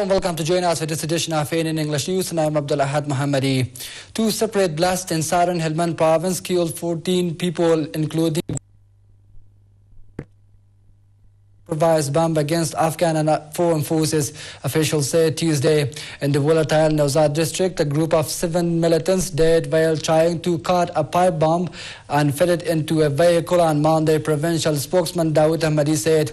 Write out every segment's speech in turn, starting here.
and welcome to join us for this edition of AN in English News, and I'm Abdul Ahad Mohammadi. Two separate blasts in southern Helmand province killed 14 people, including improvised bomb against Afghan and foreign forces, officials said Tuesday. In the volatile Nowzad district, a group of 7 militants died while trying to cut a pipe bomb and fit it into a vehicle on Monday, provincial spokesman Dawood Ahmadi said.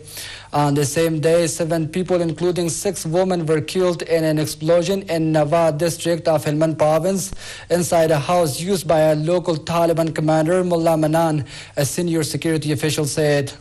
On the same day, 7 people, including 6 women, were killed in an explosion in Nawad district of Helmand province inside a house used by a local Taliban commander, Mullah Manan, a senior security official said.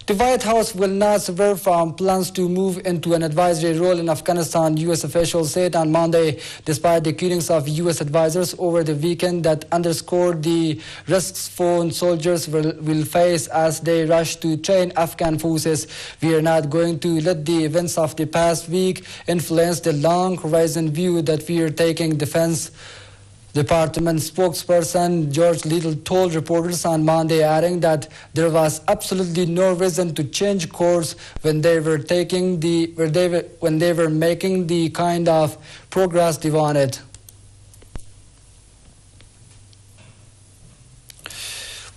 The White House will not swerve from plans to move into an advisory role in Afghanistan, U.S. officials said on Monday, despite the killings of U.S. advisors over the weekend that underscored the risks foreign soldiers will face as they rush to train Afghan forces. We are not going to let the events of the past week influence the long horizon view that we are taking, Defense Department spokesperson George Little told reporters on Monday, adding that there was absolutely no reason to change course when they were making the kind of progress they wanted.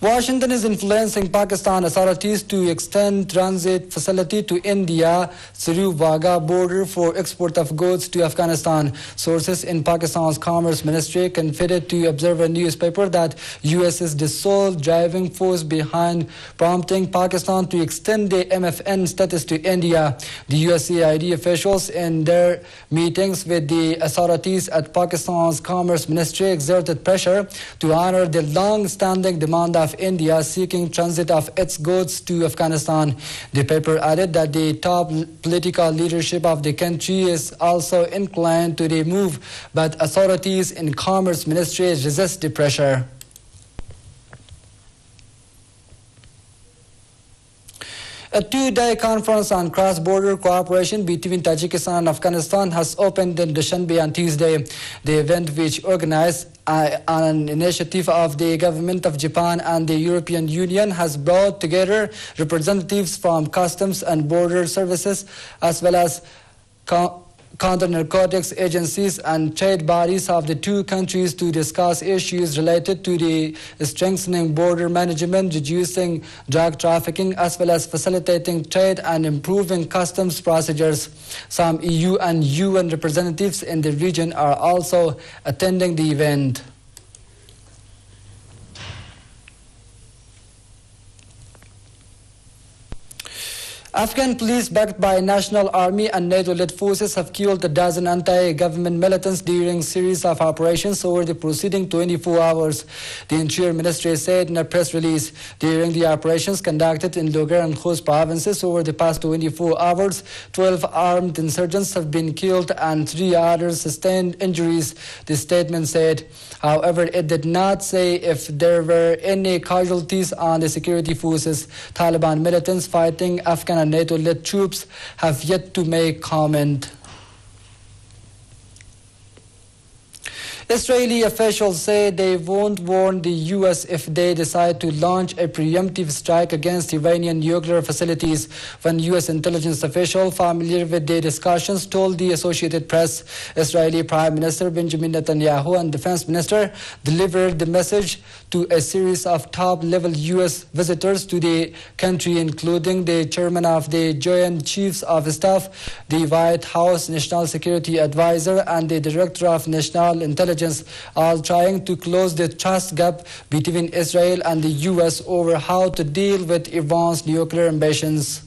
Washington is influencing Pakistan authorities to extend transit facility to India through Wagah border for export of goods to Afghanistan. Sources in Pakistan's Commerce Ministry confided to Observer newspaper that U.S. is the sole driving force behind prompting Pakistan to extend the MFN status to India. The USAID officials in their meetings with the authorities at Pakistan's Commerce Ministry exerted pressure to honor the long-standing demand of India seeking transit of its goods to Afghanistan. The paper added that the top political leadership of the country is also inclined to the move, but authorities in Commerce Ministry resist the pressure. A 2-day conference on cross-border cooperation between Tajikistan and Afghanistan has opened in Dushanbe on Tuesday. The event, which organized on an initiative of the government of Japan and the European Union, has brought together representatives from customs and border services as well as counter-narcotics agencies and trade bodies of the two countries to discuss issues related to the strengthening border management, reducing drug trafficking, as well as facilitating trade and improving customs procedures. Some EU and UN representatives in the region are also attending the event. Afghan police, backed by National Army and NATO-led forces, have killed a dozen anti-government militants during a series of operations over the preceding 24 hours, the Interior Ministry said in a press release. During the operations conducted in Logar and Khost provinces over the past 24 hours, 12 armed insurgents have been killed and 3 others sustained injuries, the statement said. However, it did not say if there were any casualties on the security forces. Taliban militants fighting Afghan and NATO-led troops have yet to make comment. Israeli officials say they won't warn the U.S. if they decide to launch a preemptive strike against Iranian nuclear facilities. One U.S. intelligence official familiar with the discussions told the Associated Press Israeli Prime Minister Benjamin Netanyahu and Defense Minister delivered the message to a series of top-level U.S. visitors to the country, including the chairman of the Joint Chiefs of Staff, the White House National Security Advisor, and the Director of National Intelligence, all trying to close the trust gap between Israel and the U.S. over how to deal with Iran's nuclear ambitions.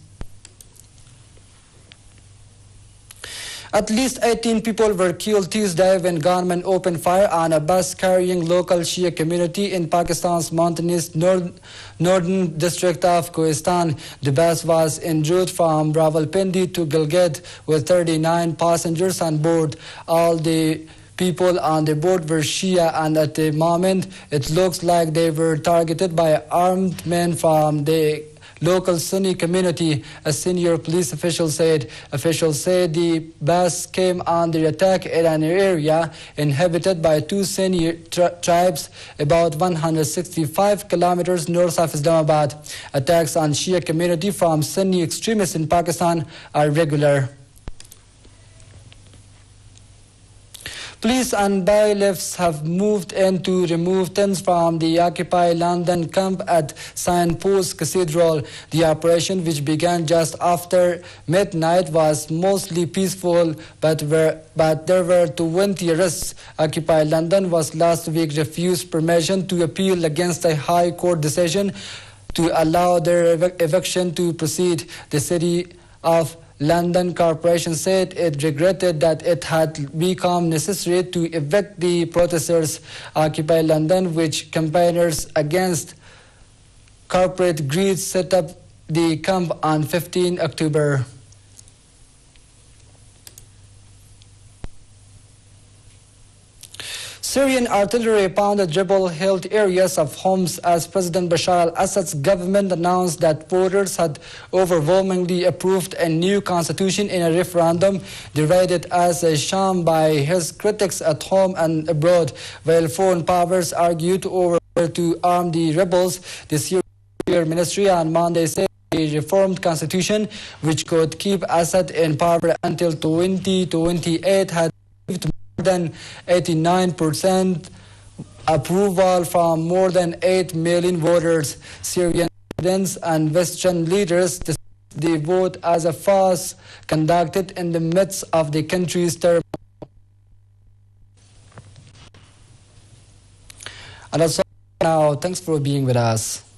At least 18 people were killed Tuesday when gunmen opened fire on a bus carrying local Shia community in Pakistan's mountainous northern district of Kohistan. The bus was en route from Rawalpindi to Gilgit with 39 passengers on board. All the people on the boat were Shia, and at the moment it looks like they were targeted by armed men from the local Sunni community, a senior police official said. Officials said the blast came under attack in an area inhabited by two Sunni tribes about 165 kilometers north of Islamabad. Attacks on Shia community from Sunni extremists in Pakistan are regular. Police and bailiffs have moved in to remove tents from the occupied London camp at St. Paul's Cathedral. The operation, which began just after midnight, was mostly peaceful, but there were 20 arrests. Occupy London was last week refused permission to appeal against a High Court decision to allow their eviction to proceed. The City of London Corporation said it regretted that it had become necessary to evict the protesters. Occupy London, which campaigners against corporate greed set up the camp on 15 October. Syrian artillery pounded rebel-held areas of Homs as President Bashar al-Assad's government announced that voters had overwhelmingly approved a new constitution in a referendum derided as a sham by his critics at home and abroad. While foreign powers argued over to arm the rebels, the Syrian ministry on Monday said a reformed constitution, which could keep Assad in power until 2028, had than 89% approval from more than 8 million voters. Syrian presidents and Western leaders described the vote as a farce conducted in the midst of the country's turmoil. And that's all now. Thanks for being with us.